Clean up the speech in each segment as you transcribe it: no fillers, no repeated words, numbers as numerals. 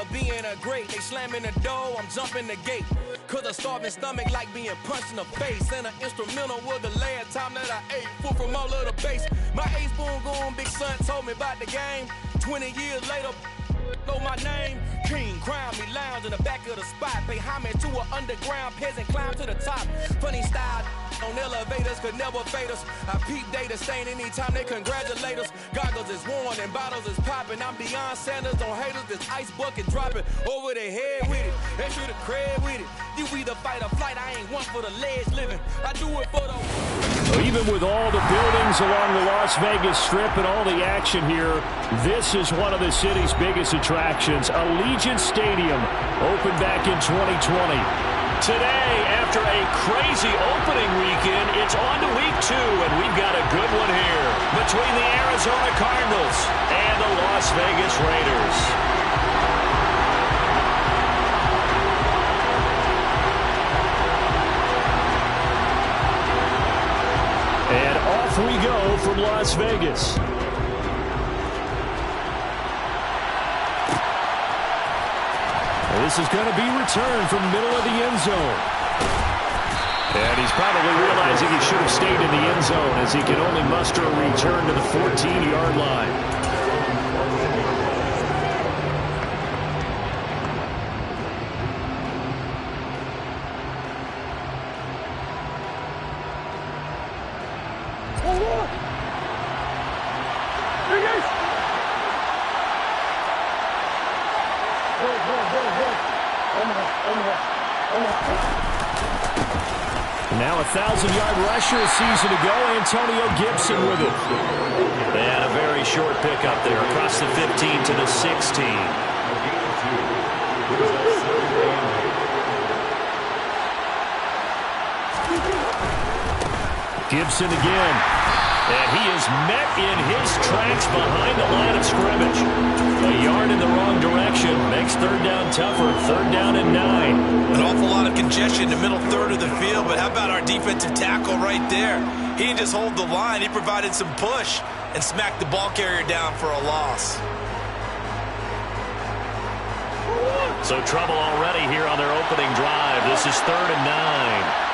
of being a great. They slamming the door, I'm jumping the gate. Cause a starving stomach like being punched in the face. And an instrumental was the last time that I ate. Food from all of the base. My ace boom goon, big son told me about the game. 20 years later, know my name. King, crown me, lounge in the back of the spot. Pay homage to an underground peasant, climb to the top. Funny style on elevators could never fade us. I peep data stain anytime they congratulate us. Goggles is worn and bottles is popping. I'm Deion Sanders on haters, this ice bucket dropping over their head with it. They should have cred with it. You either fight or flight, I ain't one for the ledge living. I do it for the... Even with all the buildings along the Las Vegas Strip and all the action here, this is one of the city's biggest attractions. Allegiant Stadium opened back in 2020. Today, after a crazy opening weekend, it's on to week 2, and we've got a good one here between the Arizona Cardinals and the Las Vegas Raiders. And off we go from Las Vegas. This is going to be returned from the middle of the end zone. And he's probably realizing he should have stayed in the end zone as he can only muster a return to the 14-yard line. Now a 1,000-yard rusher, a season to go. Antonio Gibson with it. And a very short pickup there across the 15 to the 16. Gibson again. And he is met in his tracks behind the line of scrimmage. A yard in the wrong direction makes third down tougher. Third down and 9. An awful lot of congestion in the middle third of the field, but how about our defensive tackle right there? He didn't just hold the line, he provided some push and smacked the ball carrier down for a loss. So trouble already here on their opening drive. This is third and 9.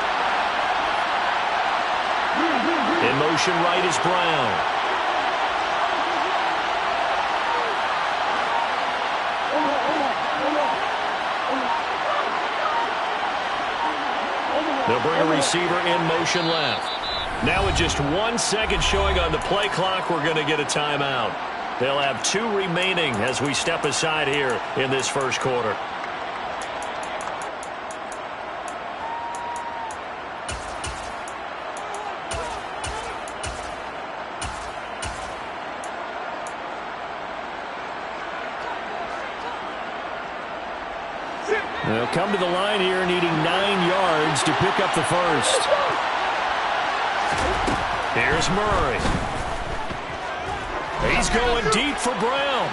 In motion right is Brown. They'll bring a receiver in motion left. Now with just 1 second showing on the play clock, we're going to get a timeout. They'll have 2 remaining as we step aside here in this first quarter. They'll come to the line here needing 9 yards to pick up the first. Here's Murray. He's going deep for Brown.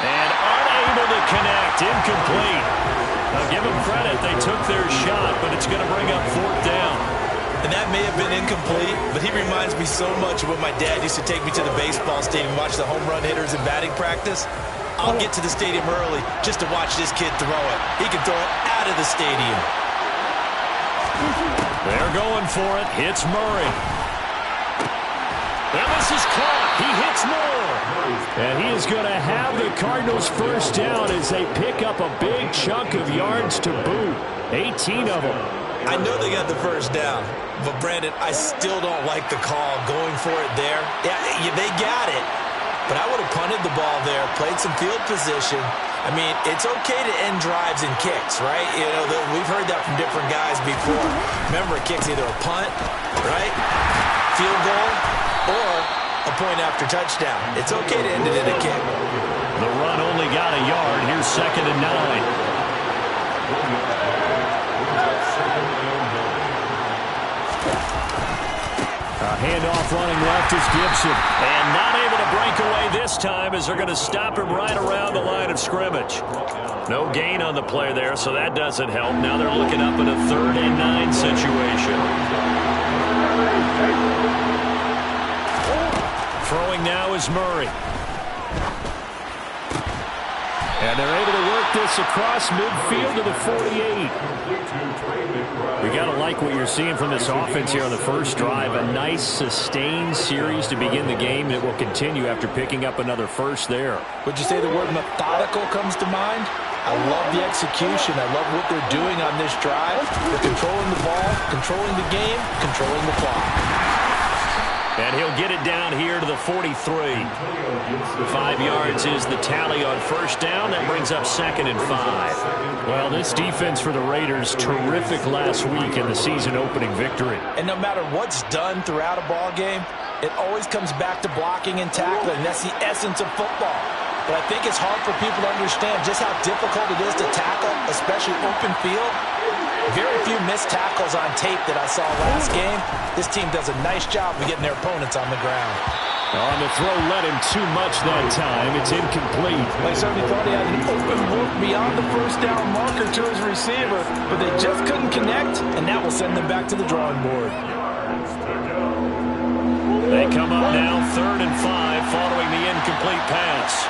And unable to connect. Incomplete. Now give them credit. They took their shot, but it's going to bring up fourth down. And that may have been incomplete, but he reminds me so much of when my dad used to take me to the baseball stadium, watch the home run hitters in batting practice. I'll get to the stadium early just to watch this kid throw it. He can throw it out of the stadium. They're going for it. Hits Murray. And this is caught. He hits more. And he is going to have the Cardinals first down as they pick up a big chunk of yards to boot. 18 of them. I know they got the first down, but Brandon, I still don't like the call going for it there. Yeah, they got it. But I would have punted the ball there, played some field position. I mean, it's okay to end drives and kicks, right? You know, we've heard that from different guys before. Remember, a kick's either a punt, right, field goal, or a point after touchdown. It's okay to end it in a kick. The run only got a yard. Here's second and 9. Handoff running left is Gibson. And not able to break away this time as they're going to stop him right around the line of scrimmage. No gain on the play there, so that doesn't help. Now they're looking up in a third and 9 situation. Throwing now is Murray. And they're able to work this across midfield to the 48. We got to like what you're seeing from this offense here on the first drive. A nice, sustained series to begin the game that will continue after picking up another first there. Would you say the word methodical comes to mind? I love the execution. I love what they're doing on this drive. They're controlling the ball, controlling the game, controlling the clock. And he'll get it down here to the 43. 5 yards is the tally on first down. That brings up 2nd and 5. Well, this defense for the Raiders, terrific last week in the season opening victory. And no matter what's done throughout a ball game, it always comes back to blocking and tackling. That's the essence of football. But I think it's hard for people to understand just how difficult it is to tackle, especially open field. Very few missed tackles on tape that I saw last game. This team does a nice job of getting their opponents on the ground. On the throw, led him too much that time. It's incomplete. They certainly thought he had an open look beyond the first down marker to his receiver, but they just couldn't connect, and that will send them back to the drawing board. They come up now, 3rd and 5, following the incomplete pass.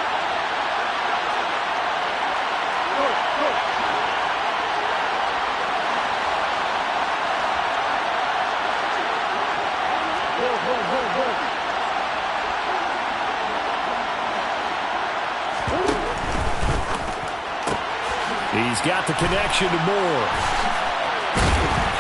He's got the connection to Moore.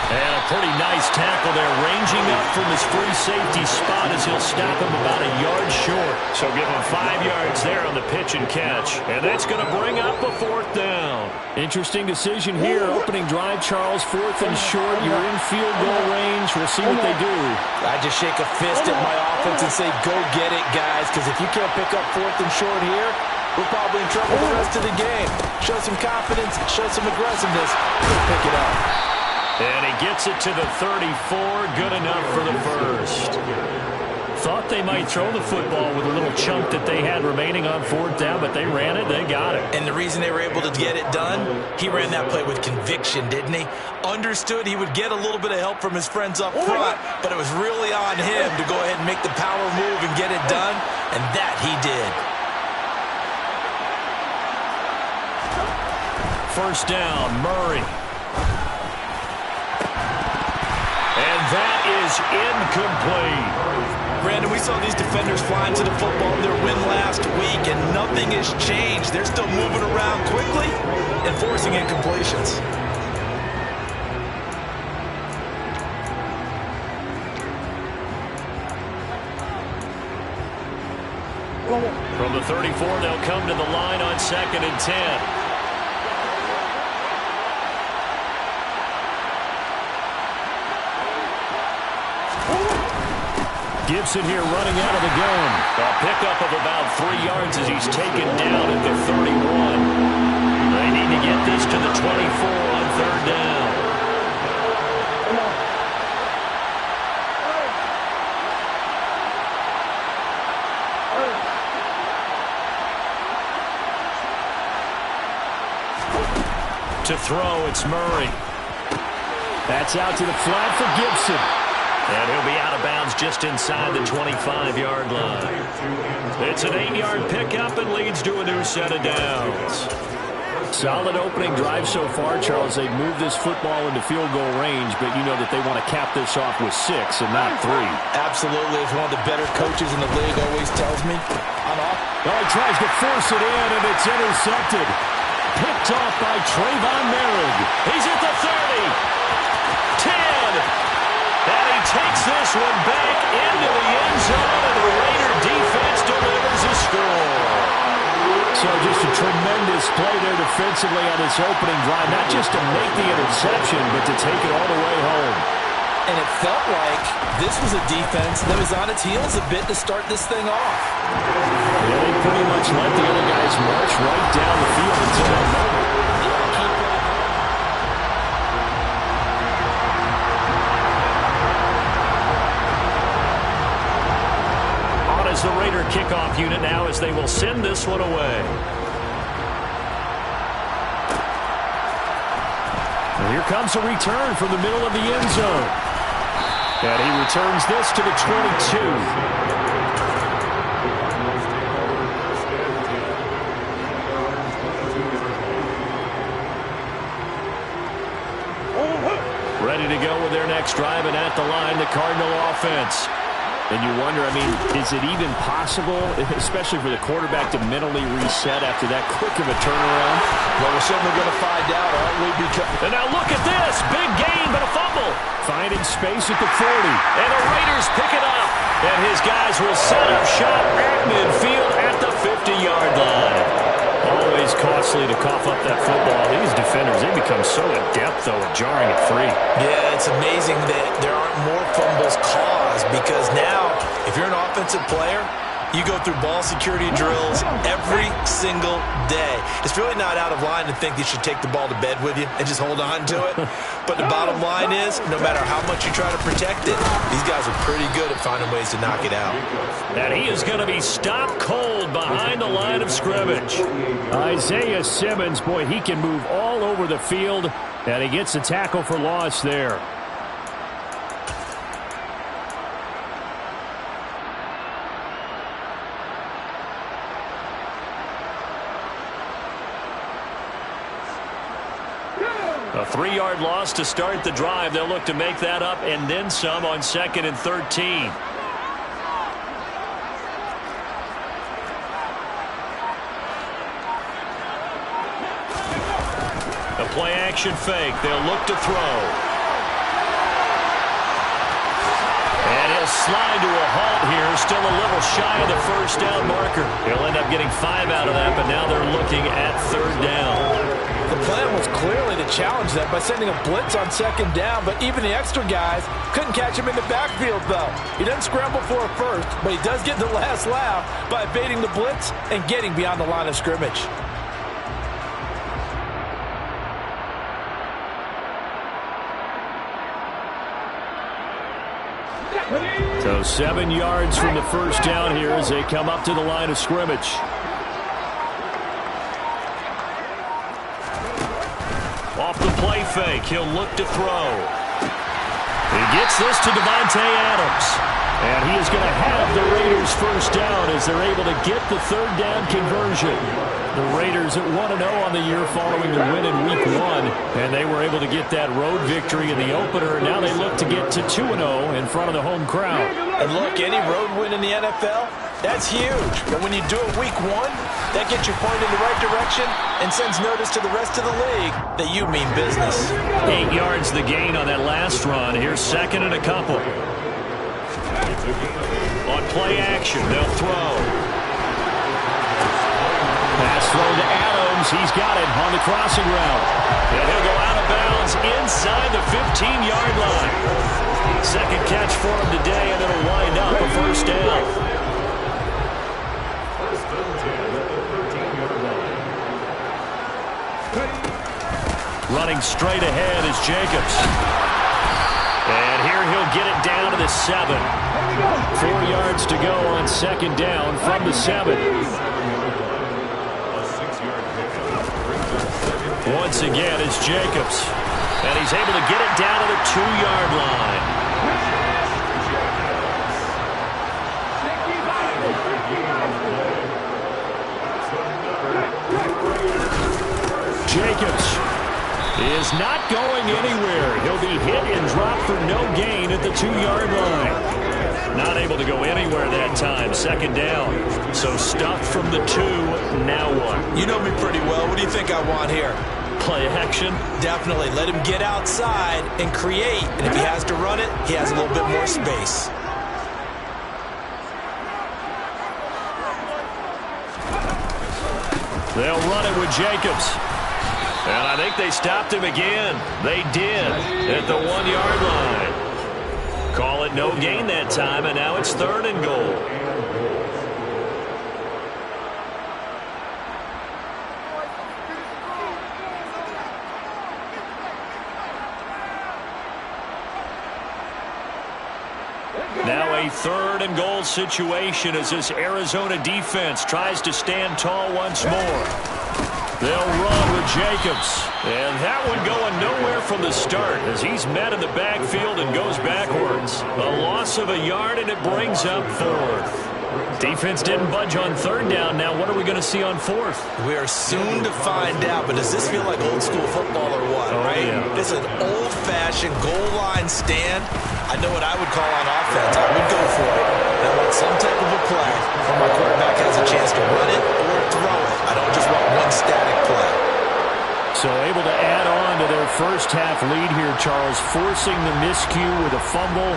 And a pretty nice tackle there, ranging up from his free safety spot as he'll stop him about a yard short. So give him 5 yards there on the pitch and catch. And that's going to bring up a 4th down. Interesting decision here. Opening drive, Charles, 4th and short. You're in field goal range. We'll see what they do. I just shake a fist at my offense and say, go get it, guys, because if you can't pick up 4th and short here, we're probably in trouble the rest of the game. Show some confidence, show some aggressiveness, pick it up. And he gets it to the 34, good enough for the first. Thought they might throw the football with a little chunk that they had remaining on 4th down, but they ran it, they got it. And the reason they were able to get it done, he ran that play with conviction, didn't he? Understood he would get a little bit of help from his friends up front, but it was really on him to go ahead and make the power move and get it done, and that he did. First down, Murray. And that is incomplete. Brandon, we saw these defenders flying to the football in their win last week, and nothing has changed. They're still moving around quickly and forcing incompletions. From the 34, they'll come to the line on 2nd and 10. Gibson here running out of the gun. A pickup of about 3 yards as he's taken down at the 31. They need to get this to the 24 on 3rd down. To throw, it's Murray. That's out to the flat for Gibson. And he'll be out of bounds just inside the 25-yard line. It's an 8-yard pickup and leads to a new set of downs. Solid opening drive so far, Charles. They've moved this football into field goal range, but you know that they want to cap this off with 6 and not 3. Absolutely. As one of the better coaches in the league always tells me, I'm off. Well, he tries to force it in, and it's intercepted. Picked off by Trayvon Merrick. He's at the 30. 10. And he takes this one back into the end zone, and the Raider defense delivers a score. So just a tremendous play there defensively on this opening drive, not just to make the interception, but to take it all the way home. And it felt like this was a defense that was on its heels a bit to start this thing off. Yeah, they pretty much let the other guys march right down the field until that moment. The Raider kickoff unit now as they will send this one away. And here comes a return from the middle of the end zone. And he returns this to the 22. to go with their next drive, and at the line, the Cardinal offense. And you wonder, I mean, is it even possible, especially for the quarterback, to mentally reset after that quick of a turnaround? Well, we're certainly going to find out, aren't we? And now look at this. Big gain, but a fumble. Finding space at the 40. And the Raiders pick it up. And his guys will set up shop at midfield at the 50-yard line. Always costly to cough up that football. These defenders, they become so adept, though, at jarring it free. Yeah, it's amazing that there aren't more fumbles caused, because now, if you're an offensive player, you go through ball security drills every single day. It's really not out of line to think you should take the ball to bed with you and just hold on to it. But the bottom line is, no matter how much you try to protect it, these guys are pretty good at finding ways to knock it out. And he is going to be stopped cold behind the line of scrimmage. Isaiah Simmons, boy, he can move all over the field, and he gets a tackle for loss there. A 3-yard loss to start the drive. They'll look to make that up and then some on 2nd and 13. The play action fake. They'll look to throw. And he'll slide to a halt here. Still a little shy of the first down marker. He'll end up getting 5 out of that, but now they're looking at 3rd down. The plan was clearly to challenge them by sending a blitz on 2nd down, but even the extra guys couldn't catch him in the backfield, though. He doesn't scramble for a first, but he does get the last laugh by evading the blitz and getting beyond the line of scrimmage. So 7 yards from the first down here as they come up to the line of scrimmage. Off the play fake, he'll look to throw. He gets this to Davante Adams. And he is going to have the Raiders first down as they're able to get the 3rd down conversion. The Raiders at 1-0 on the year following the win in Week 1. And they were able to get that road victory in the opener. Now they look to get to 2-0 in front of the home crowd. And look, any road win in the NFL, that's huge. But when you do it Week 1, that gets you pointed in the right direction and sends notice to the rest of the league that you mean business. 8 yards the gain on that last run. Here's 2nd and a couple. On play action, they'll throw. Pass throw to Adams. He's got it on the crossing route. And he'll go out of bounds inside the 15-yard line. 2nd catch for him today, and it'll wind up a first down. Running straight ahead is Jacobs. And here he'll get it down to the 7. 4 yards to go on 2nd down from the 7. Once again, it's Jacobs. And he's able to get it down to the 2-yard line. Jacobs is not going anywhere. He'll be hit and dropped for no gain at the 2-yard line. Not able to go anywhere that time. 2nd down. So stuffed from the 2. Now what? You know me pretty well. What do you think I want here? Play action? Definitely. Let him get outside and create. And if he has to run it, he has a little bit more space. They'll run it with Jacobs. And I think they stopped him again. They did at the 1-yard line. Call it no gain that time, and now it's 3rd and goal. Now a 3rd and goal situation as this Arizona defense tries to stand tall once more. They'll run with Jacobs. And that one going nowhere from the start as he's met in the backfield and goes backwards. A loss of a yard, and it brings up 4th. Defense didn't budge on third down. Now what are we going to see on fourth? We are soon to find out, but does this feel like old school football or what, right? Yeah. It's an old-fashioned goal line stand. I know what I would call on offense. I would go for it. I want some type of a play where my quarterback has a chance to run it or throw it. I don't just want one static play. So able to add on to their first half lead here, Charles, forcing the miscue with a fumble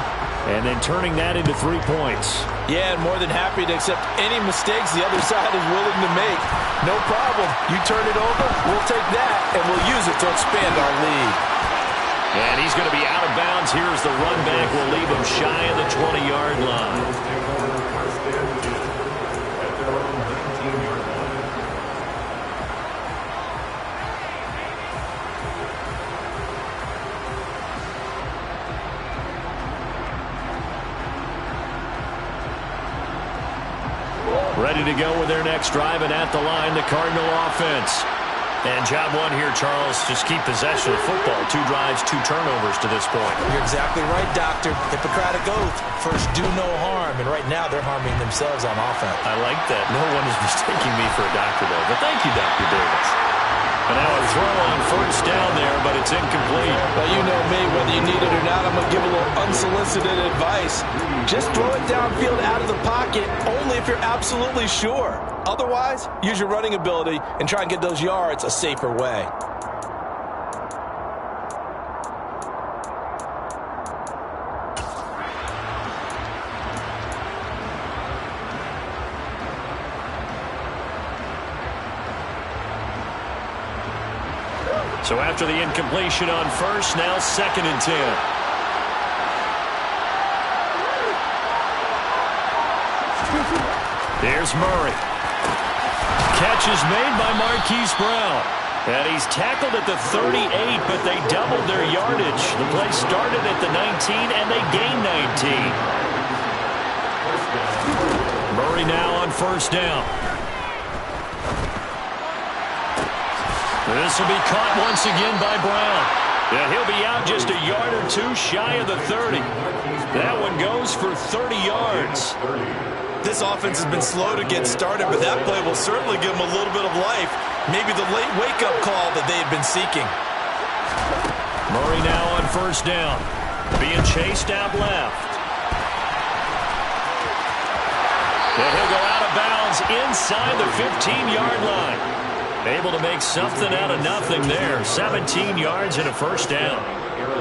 and then turning that into 3 points. Yeah, and more than happy to accept any mistakes the other side is willing to make. No problem. You turn it over, we'll take that, and we'll use it to expand our lead. And he's going to be out of bounds. Here's the run back. We'll leave him shy of the 20-yard line. Ready to go with their next drive, and at the line, the Cardinal offense. And job one here, Charles, just keep possession of the football. 2 drives, 2 turnovers to this point. You're exactly right, Doctor. Hippocratic oath. First, do no harm. And right now, they're harming themselves on offense. I like that. No one is mistaking me for a doctor, though. But thank you, Dr. Davis. And now a throw on first down there, but it's incomplete. Well, you know me. Whether you need it or not, I'm going to give a little unsolicited advice. Just throw it downfield out of the pocket, only if you're absolutely sure. Otherwise, use your running ability and try and get those yards a safer way. So after the incompletion on first, now 2nd and 10. There's Murray. Catch is made by Marquise Brown. And he's tackled at the 38, but they doubled their yardage. The play started at the 19, and they gained 19. Murray now on first down. This will be caught once again by Brown. Yeah, he'll be out just a yard or 2 shy of the 30. That one goes for 30 yards. This offense has been slow to get started, but that play will certainly give them a little bit of life. Maybe the late wake-up call that they've been seeking. Murray now on first down. Being chased out left. And he'll go out of bounds inside the 15-yard line. Able to make something out of nothing there. 17 yards and a first down.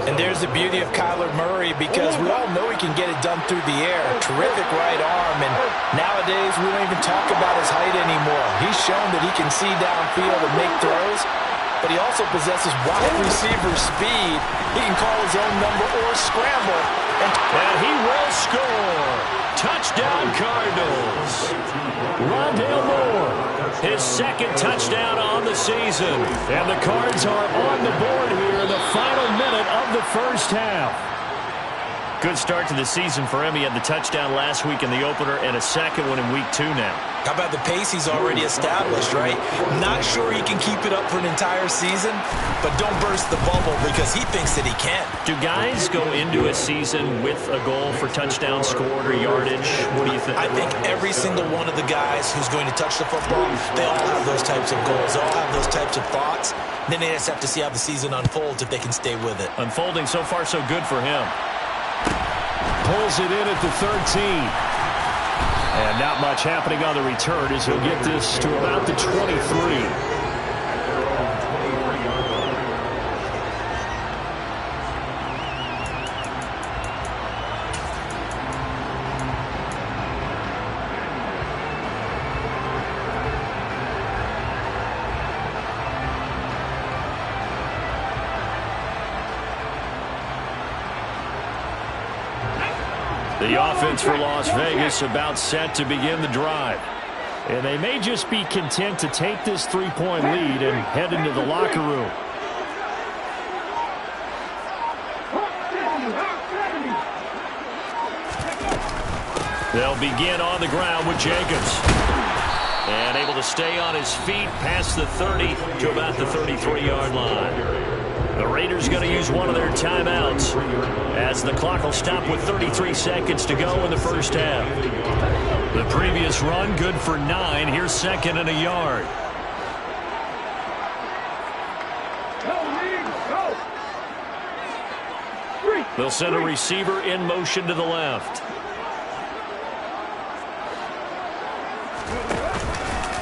And there's the beauty of Kyler Murray, because we all know he can get it done through the air. Terrific right arm, and nowadays we don't even talk about his height anymore. He's shown that he can see downfield and make throws, but he also possesses wide receiver speed. He can call his own number or scramble. And he will score. Touchdown, Cardinals. Rondale Moore, his 2nd touchdown on the season. And the Cards are on the board here in the final minute of the first half. Good start to the season for him. He had the touchdown last week in the opener and a second one in week 2 now. How about the pace he's already established, right? Not sure he can keep it up for an entire season, but don't burst the bubble because he thinks that he can. Do guys go into a season with a goal for touchdown scored or yardage? What do you think? I think every single one of the guys who's going to touch the football, they all have those types of goals. They all have those types of thoughts. Then they just have to see how the season unfolds if they can stay with it. Unfolding so far so good for him. Pulls it in at the 13. And not much happening on the return as he'll get this to about the 23. The offense for Las Vegas about set to begin the drive. And they may just be content to take this 3-point lead and head into the locker room. They'll begin on the ground with Jacobs. And able to stay on his feet past the 30 to about the 33-yard line. The Raiders going to use one of their timeouts as the clock will stop with 33 seconds to go in the first half. The previous run good for 9. Here's second and a yard. They'll send a receiver in motion to the left.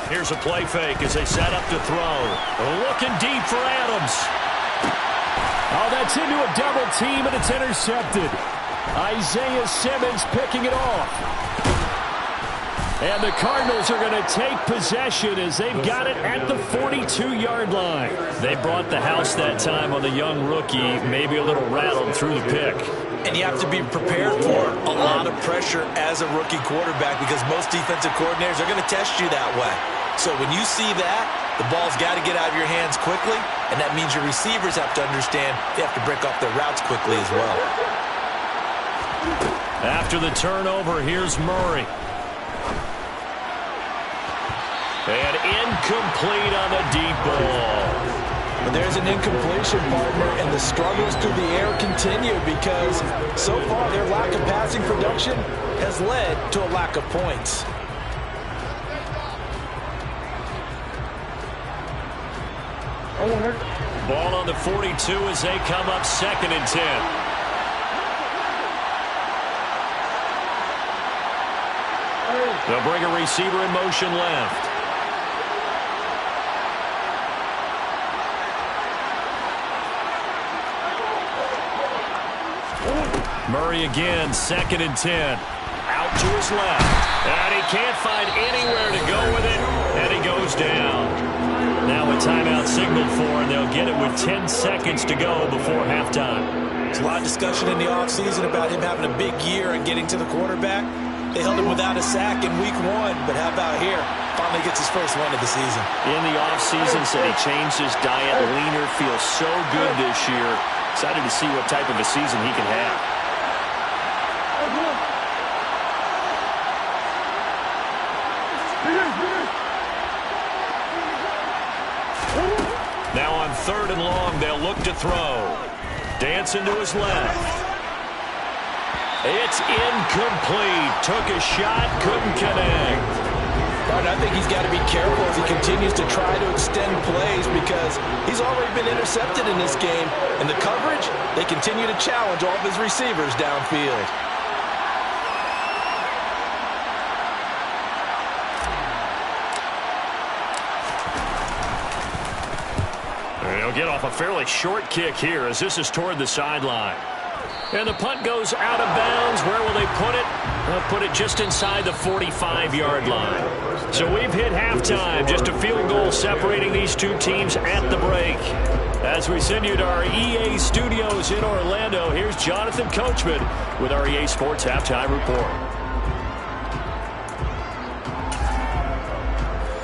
Here's a play fake as they set up to throw. Looking deep for Adams. Oh, that's into a double team, and it's intercepted. Isaiah Simmons picking it off. And the Cardinals are going to take possession as they've got it at the 42-yard line. They brought the house that time on the young rookie, maybe a little rattled through the pick. And you have to be prepared for a lot of pressure as a rookie quarterback because most defensive coordinators are going to test you that way. So when you see that, the ball's got to get out of your hands quickly, and that means your receivers have to understand they have to break off their routes quickly as well. After the turnover, here's Murray. And incomplete on the deep ball. But there's an incompletion, partner, and the struggles through the air continue because so far their lack of passing production has led to a lack of points. Ball on the 42 as they come up 2nd and 10. They'll bring a receiver in motion left. Murray again, 2nd and 10. Out to his left. And he can't find anywhere to go with it. And he goes down. Now a timeout signaled for, and they'll get it with 10 seconds to go before halftime. There's a lot of discussion in the offseason about him having a big year and getting to the quarterback. They held him without a sack in week 1, but how about here? Finally gets his first win of the season. In the offseason, said he changed his diet. Leaner, feels so good this year. Excited to see what type of a season he can have. Now on 3rd and long, they'll look to throw. Dancing to his left. It's incomplete. Took a shot, couldn't connect. But I think he's got to be careful as he continues to try to extend plays because he's already been intercepted in this game. And the coverage, they continue to challenge all of his receivers downfield. They'll get off a fairly short kick here as this is toward the sideline. And the punt goes out of bounds. Where will they put it? They'll put it just inside the 45-yard line. So we've hit halftime. Just a field goal separating these two teams at the break. As we send you to our EA studios in Orlando, here's Jonathan Coachman with our EA Sports Halftime Report.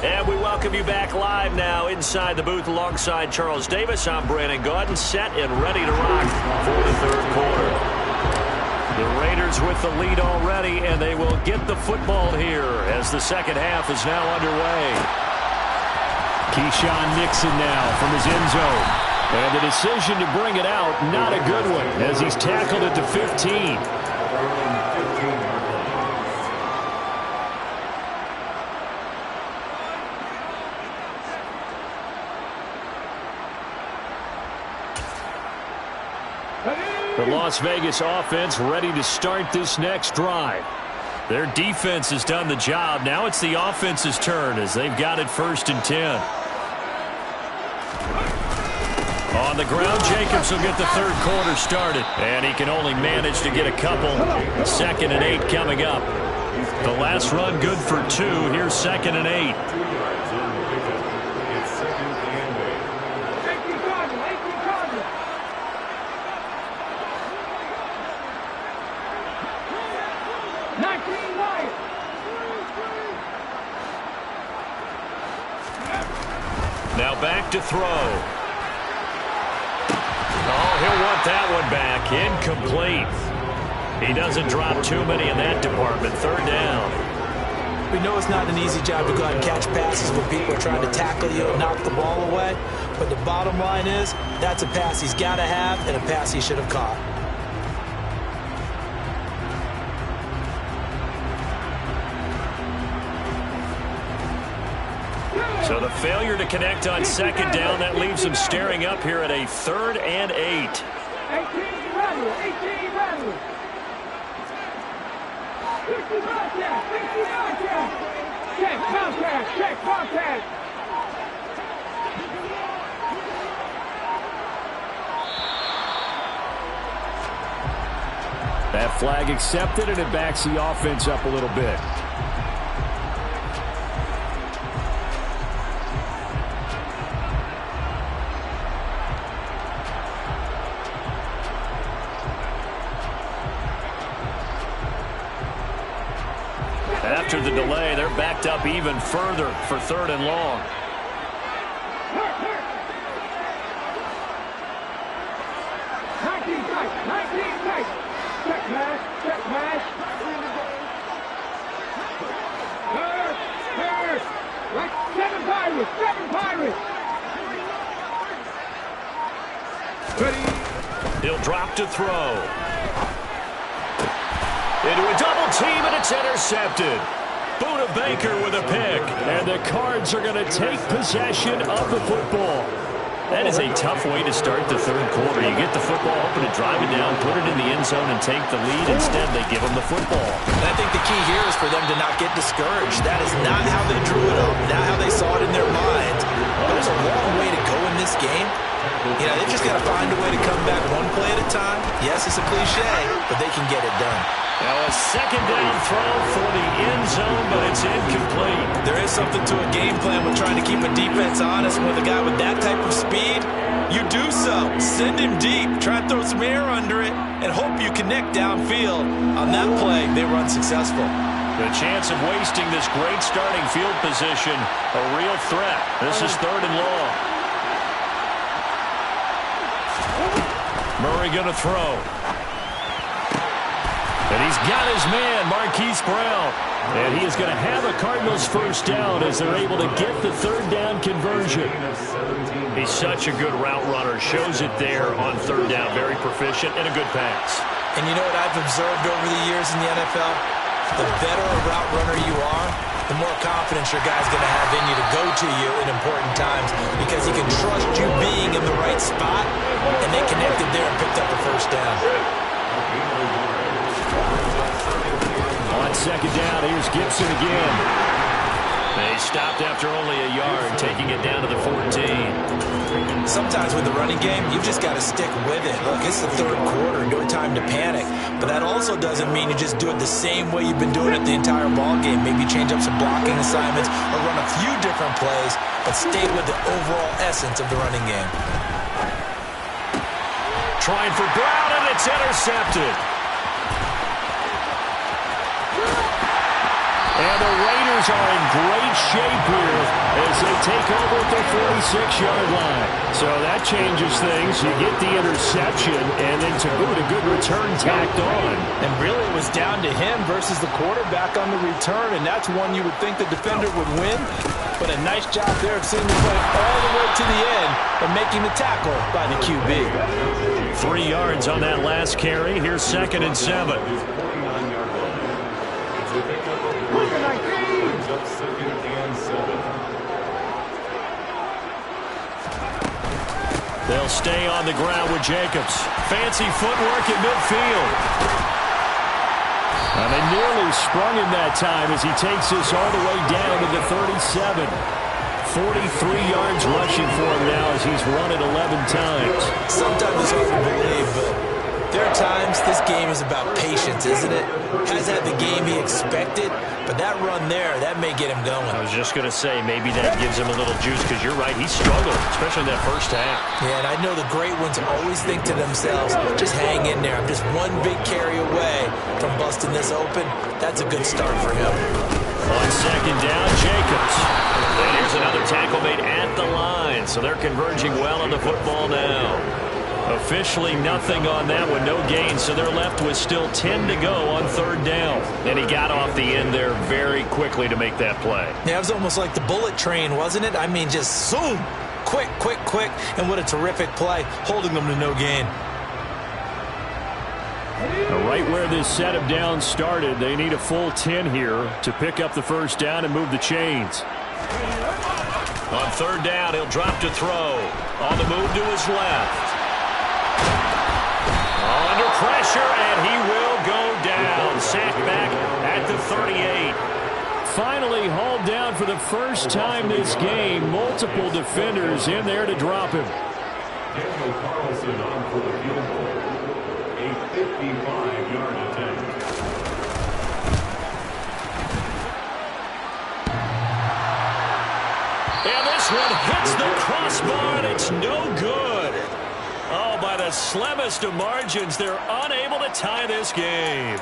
And we welcome you back live now inside the booth alongside Charles Davis. I'm Brandon Gaudin, set and ready to rock for the 3rd quarter. The Raiders with the lead already, and they will get the football here as the 2nd half is now underway. Keyshawn Nixon now from his end zone. And the decision to bring it out, not a good one, as he's tackled at the 15. The Las Vegas offense ready to start this next drive. Their defense has done the job. Now it's the offense's turn as they've got it 1st and 10. On the ground, Jacobs will get the 3rd quarter started. And he can only manage to get a couple. 2nd and 8 coming up. The last run good for 2. Here's 2nd and 8. Now back to throw. Oh, he'll want that one back. Incomplete. He doesn't drop too many in that department. 3rd down. We know it's not an easy job to go out and catch passes when people are trying to tackle you and knock the ball away. But the bottom line is, that's a pass he's got to have and a pass he should have caught. So the failure to connect on second down, that leaves them staring up here at a 3rd and 8. 18 run. 60 contact. Check contact. That flag accepted, and it backs the offense up a little bit. After the delay, they're backed up even further for 3rd and long. Check pass. 7 Pirates. He'll drop to throw. Into a double team, and it's intercepted. Buda Baker with a pick. And the Cards are going to take possession of the football. That is a tough way to start the 3rd quarter. You get the football open and drive it down, put it in the end zone, and take the lead. Instead, they give them the football. And I think the key here is for them to not get discouraged. That is not how they drew it up, not how they saw it in their minds. There's a long way to go in this game. You know, they've just got to find a way to come back one play at a time. Yes, it's a cliche, but they can get it done. Now a second down throw for the end zone, but it's incomplete. There is something to a game plan with trying to keep a defense honest. With a guy with that type of speed, you do so. Send him deep, try and throw some air under it, and hope you connect downfield. On that play, they were unsuccessful. The chance of wasting this great starting field position, a real threat. This is 3rd and long. Murray going to throw. And he's got his man, Marquise Brown. And he is going to have a Cardinals first down as they're able to get the 3rd down conversion. He's such a good route runner. Shows it there on 3rd down. Very proficient and a good pass. And you know what I've observed over the years in the NFL? The better a route runner you are, the more confidence your guy's going to have in you to go to you in important times because he can trust you being in the right spot, and they connected there and picked up the first down. On second down, here's Gibson again. They stopped after only a yard, taking it down to the 14. Sometimes with the running game, you've just got to stick with it. Look, it's the 3rd quarter, no time to panic. But that also doesn't mean you just do it the same way you've been doing it the entire ball game. Maybe change up some blocking assignments or run a few different plays, but stay with the overall essence of the running game. Trying for Brown, and it's intercepted. And the Raiders are in great shape here as they take over at their 46-yard line. So that changes things. You get the interception, and then to boot, a good return tacked on. And really it was down to him versus the quarterback on the return, and that's one you would think the defender would win. But a nice job there of seeing the play all the way to the end and making the tackle by the QB. 3 yards on that last carry. Here's 2nd and 7. They'll stay on the ground with Jacobs. Fancy footwork at midfield. And they nearly sprung him that time as he takes this all the way down to the 37. 43 yards rushing for him now as he's run it 11 times. Sometimes it's hard to believe, but there are times this game is about patience, isn't it? Has had the game he expected, but that run there, that may get him going. I was just going to say, maybe that gives him a little juice, because you're right, he struggled, especially in that first half. Yeah, and I know the great ones always think to themselves, just hang in there. I'm just one big carry away from busting this open. That's a good start for him. On second down, Jacobs. And here's another tackle made at the line, so they're converging well on the football now. Officially nothing on that one, no gain, so they're left with still 10 to go on 3rd down. And he got off the end there very quickly to make that play. Yeah, it was almost like the bullet train, wasn't it? I mean, just zoom, quick, and what a terrific play, holding them to no gain. Right where this set of downs started, they need a full 10 here to pick up the first down and move the chains. On third down, he'll drop to throw. On the move to his left. Under pressure, and he will go down. Sacked back at the 38. Finally hauled down for the first time this game. Multiple defenders in there to drop him. Daniel Carlson on for the field goal. A 55-yard attempt. And this one hits the crossbar, and it's no good. Oh, by the slimmest of margins, they're unable to tie this game.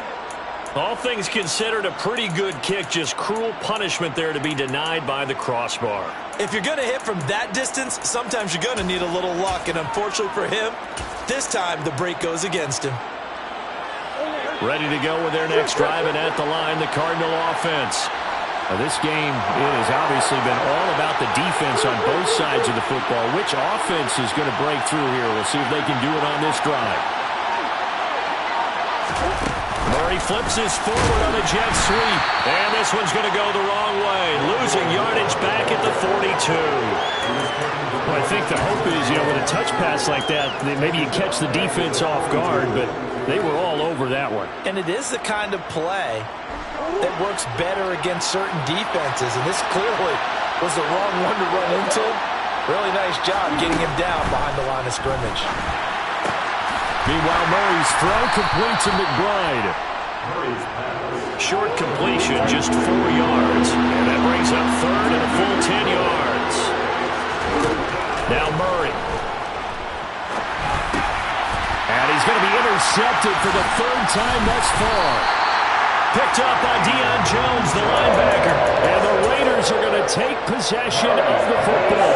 All things considered, a pretty good kick. Just cruel punishment there to be denied by the crossbar. If you're going to hit from that distance, sometimes you're going to need a little luck. And unfortunately for him, this time the break goes against him. Ready to go with their next drive, and at the line, the Cardinal offense. Now, this game, it has obviously been all about the defense on both sides of the football. Which offense is going to break through here? We'll see if they can do it on this drive. Murray flips his forward on a jet sweep. And this one's going to go the wrong way. Losing yardage back at the 42. Well, I think the hope is, with a touch pass like that, maybe you catch the defense off guard, but they were all over that one. And it is the kind of play that works better against certain defenses, and this clearly was the wrong one to run into. Really nice job getting him down behind the line of scrimmage. Meanwhile, Murray's throw complete to McBride. Short completion, just 4 yards, and that brings up third and a full 10 yards. Now Murray. And he's going to be intercepted for the third time thus far. Picked up by Deion Jones, the linebacker. And the Raiders are going to take possession of the football.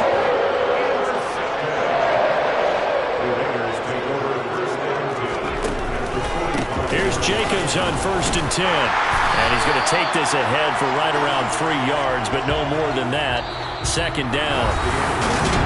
Here's Jacobs on 1st and 10. And he's going to take this ahead for right around 3 yards, but no more than that. 2nd down.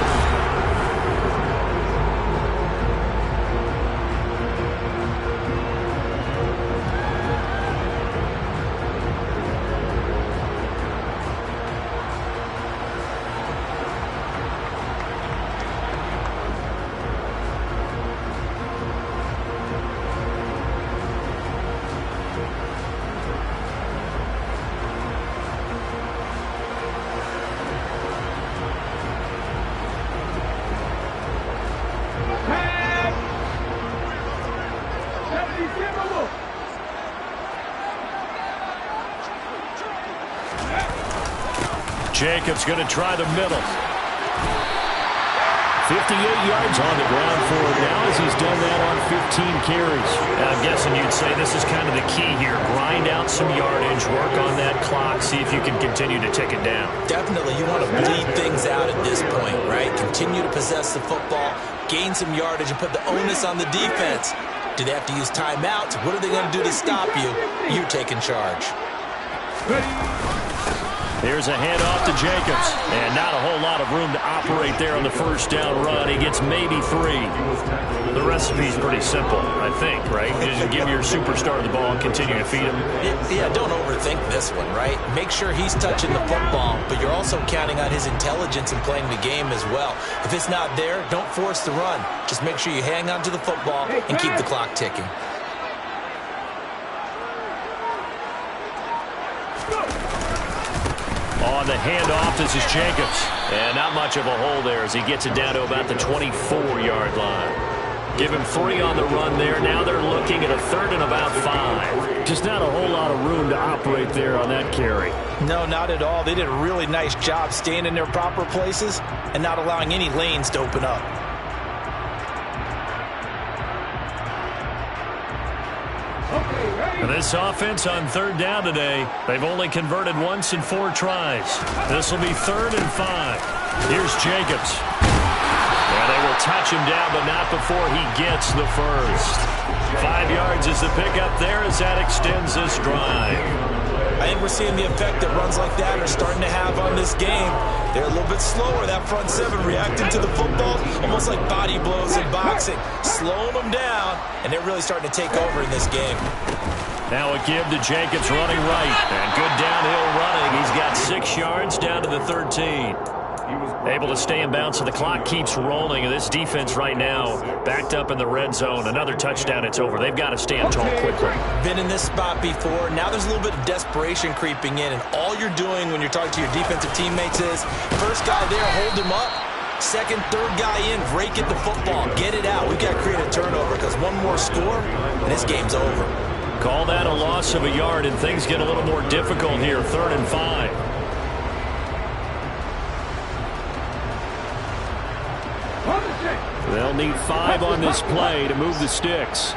Jacobs going to try the middle. 58 yards on the ground for him now as he's done that on 15 carries. I'm guessing you'd say this is kind of the key here. Grind out some yardage, work on that clock, see if you can continue to tick it down. Definitely, you want to bleed things out at this point, right? Continue to possess the football, gain some yardage, and put the onus on the defense. Do they have to use timeouts? What are they going to do to stop you? You're taking charge. Here's a handoff to Jacobs. And not a whole lot of room to operate there on the first down run. He gets maybe 3. The recipe's pretty simple, I think, right? You just give your superstar the ball and continue to feed him. Yeah, don't overthink this one, right? Make sure he's touching the football, but you're also counting on his intelligence in playing the game as well. If it's not there, don't force the run. Just make sure you hang on to the football and keep the clock ticking. On the handoff, this is Jacobs. And not much of a hole there as he gets it down to about the 24-yard line. Give him 3 on the run there. Now they're looking at a 3rd and about 5. Just not a whole lot of room to operate there on that carry. No, not at all. They did a really nice job staying in their proper places and not allowing any lanes to open up. This offense on 3rd down today, they've only converted once in 4 tries. This will be 3rd and 5. Here's Jacobs. And they will touch him down, but not before he gets the first. 5 yards is the pickup there as that extends this drive. I think we're seeing the effect that runs like that are starting to have on this game. They're a little bit slower, that front 7, reacting to the football, almost like body blows in boxing, slowing them down, and they're really starting to take over in this game. Now a give to Jacobs running right, and good downhill running. He's got 6 yards down to the 13. Able to stay in bounds, so the clock keeps rolling, and this defense right now backed up in the red zone. Another touchdown, it's over. They've got to stand tall quickly. Been in this spot before. Now there's a little bit of desperation creeping in, and all you're doing when you're talking to your defensive teammates is, first guy there, hold him up. Second, third guy in, break at the football. Get it out. We've got to create a turnover because one more score, and this game's over. Call that a loss of a yard, and things get a little more difficult here. 3rd and 5. They'll need 5 on this play to move the sticks.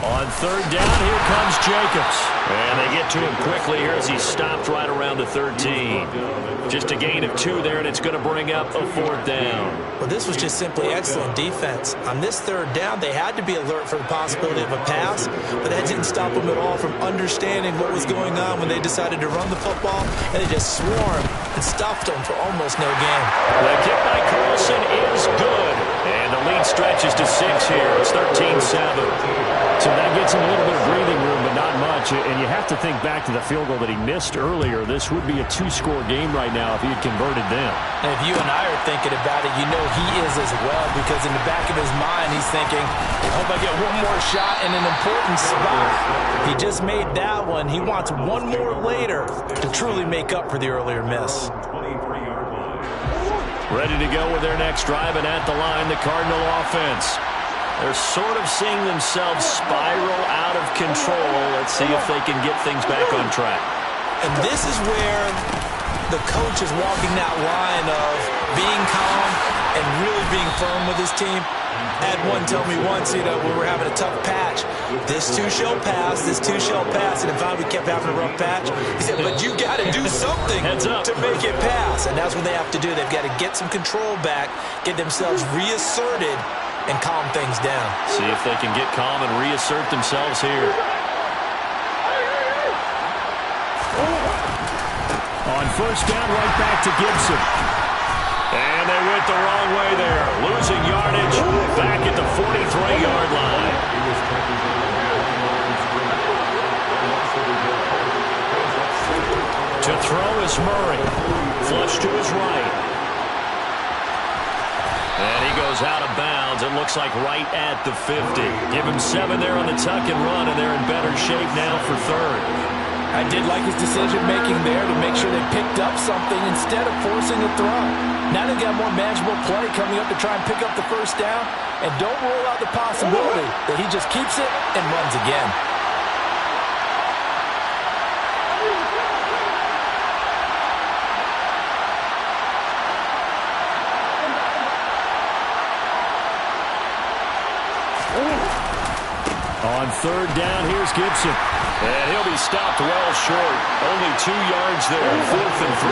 On 3rd down, here comes Jacobs. And they get to him quickly here as he stopped right around the 13. Just a gain of 2 there, and it's going to bring up a 4th down. Well, this was just simply excellent defense. On this 3rd down, they had to be alert for the possibility of a pass, but that didn't stop them at all from understanding what was going on when they decided to run the football, and they just swarmed and stuffed them for almost no gain. The kick by Carlson is good, and the lead stretches to 6 here. It's 13-7. So that gets him a little bit of breathing room, but not much. And you have to think back to the field goal that he missed earlier. This would be a 2-score game right now if he had converted them. And if you and I are thinking about it, you know he is as well, because in the back of his mind, he's thinking, I hope I get one more shot in an important spot. He just made that one. He wants one more later to truly make up for the earlier miss. Ready to go with their next drive, and at the line, the Cardinal offense. They're sort of seeing themselves spiral out of control. Let's see if they can get things back on track. And this is where the coach is walking that line of being calm and really being firm with his team. I had one tell me once, when we were having a tough patch, this too shall pass, this too shall pass. And if we kept having a rough patch, he said, but you got to do something to make it pass. And that's what they have to do. They've got to get some control back, get themselves reasserted, and calm things down. See if they can get calm and reassert themselves here. On 1st down, right back to Gibson. And they went the wrong way there. Losing yardage back at the 43-yard line. To throw is Murray. Flush to his right. And he goes out of bounds. It looks like right at the 50. Give him 7 there on the tuck and run, and they're in better shape now for 3rd. I did like his decision-making there to make sure they picked up something instead of forcing a throw. Now they've got more manageable play coming up to try and pick up the 1st down, and don't rule out the possibility that he just keeps it and runs again. On 3rd down, here's Gibson. And he'll be stopped well short. Only 2 yards there. 4th and 3.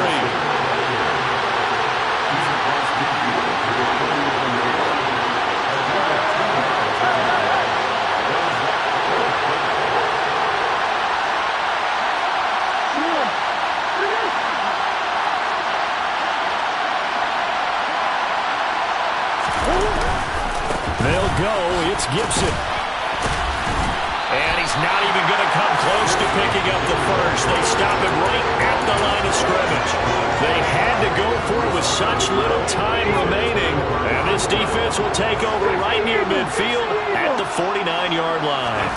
They'll go. It's Gibson. And he's not even going to come close to picking up the 1st. They stop him right at the line of scrimmage. They had to go for it with such little time remaining. And this defense will take over right near midfield at the 49-yard line.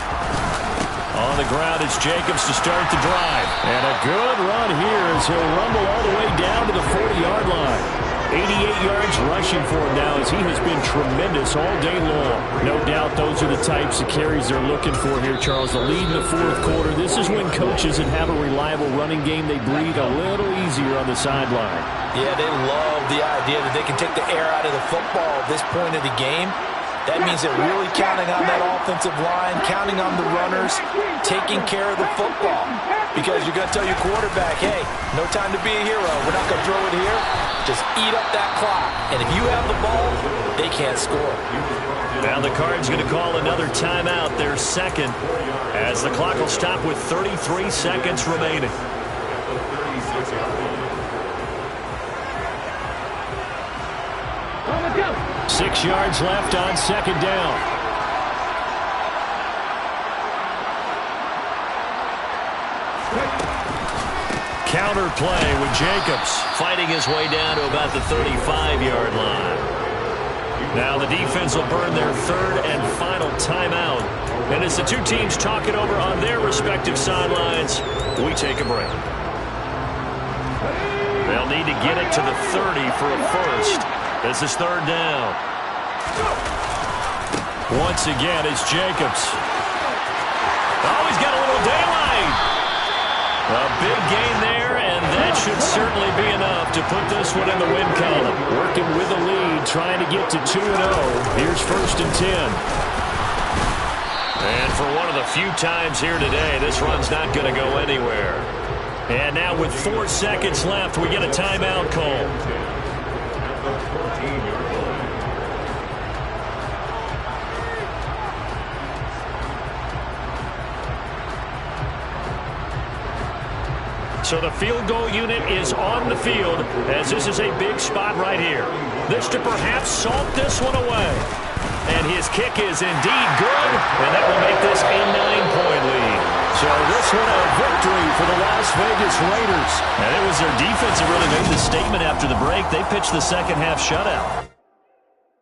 On the ground, it's Jacobs to start the drive. And a good run here as he'll rumble all the way down to the 40-yard line. 88 yards rushing for him now as he has been tremendous all day long. No doubt those are the types of carries they're looking for here, Charles. The lead in the 4th quarter. This is when coaches that have a reliable running game, they breathe a little easier on the sideline. Yeah, they love the idea that they can take the air out of the football at this point of the game. That means they're really counting on that offensive line, counting on the runners, taking care of the football. Because you're going to tell your quarterback, hey, no time to be a hero. We're not going to throw it here. Just eat up that clock. And if you have the ball, they can't score. Now the Cards going to call another timeout, their 2nd, as the clock will stop with 33 seconds remaining. 6 yards left on 2nd down. Count counter play with Jacobs. Fighting his way down to about the 35-yard line. Now the defense will burn their third and final timeout. And as the two teams talk it over on their respective sidelines, we take a break. They'll need to get it to the 30 for a first. This is third down. Once again, it's Jacobs. Oh, he's got a little daylight. A big gain there, and that should certainly be enough to put this one in the win column. Working with a lead, trying to get to 2-0. Here's first and 10. And for one of the few times here today, this run's not going to go anywhere. And now with 4 seconds left, we get a timeout call. So the field goal unit is on the field as this is a big spot right here. This to perhaps salt this one away. And his kick is indeed good, and that will make this a 9-point lead. So this one a victory for the Las Vegas Raiders. And it was their defense that really made the statement after the break. They pitched the second half shutout.